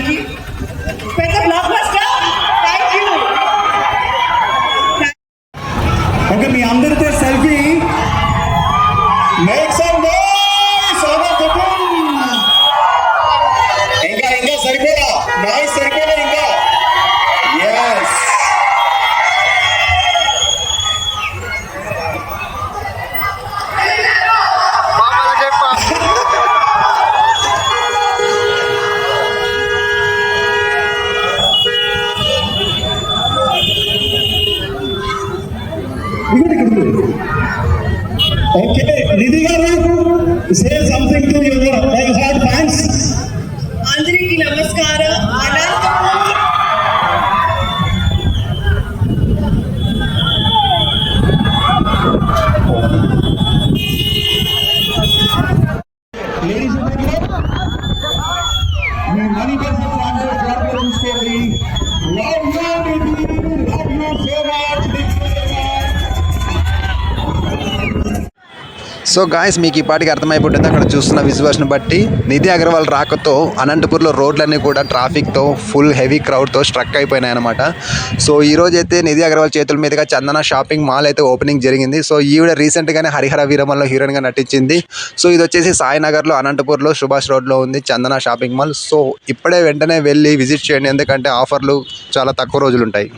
గారికి పెద్ద blockbuster. Thank you. Okay, మీ అందరితో సెల్ఫీ. Make some noise. ఇంకా సరిపోదా? నాయిస్ సరిపోదా ఇంకా? yes. ఓకే, నిధి గారు, say something to your hard fans. అందరికీ నమస్కారం. Ladies and gentlemen, me money కోసం ట్రాన్స్ఫర్ జాబ్ తీసుకోండి. Love you Nidhi, love you so much. So guys, మీకు ఈ పాటికి అర్థమైపోతుంది అక్కడ చూస్తున్న విజువల్స్ని బట్టి. నిధి అగర్వాల్ రాకతో అనంతపూర్లో రోడ్లన్నీ కూడా ట్రాఫిక్తో ఫుల్ హెవీ క్రౌడ్తో స్ట్రక్ అయిపోయినాయి అనమాట. సో ఈరోజు అయితే నిధి అగర్వాల్ చేతుల మీదుగా చందన షాపింగ్ మాల్ అయితే ఓపెనింగ్ జరిగింది. సో ఈవిడ రీసెంట్గానే హరిహర వీరమల్లో హీరోయిన్గా నటించింది. సో ఇది వచ్చేసి సాయినగర్లో అనంతపూర్లో సుభాష్ రోడ్లో ఉంది చందన షాపింగ్ మాల్. సో ఇప్పుడే వెంటనే వెళ్ళి విజిట్ చేయండి, ఎందుకంటే ఆఫర్లు చాలా తక్కువ రోజులు ఉంటాయి.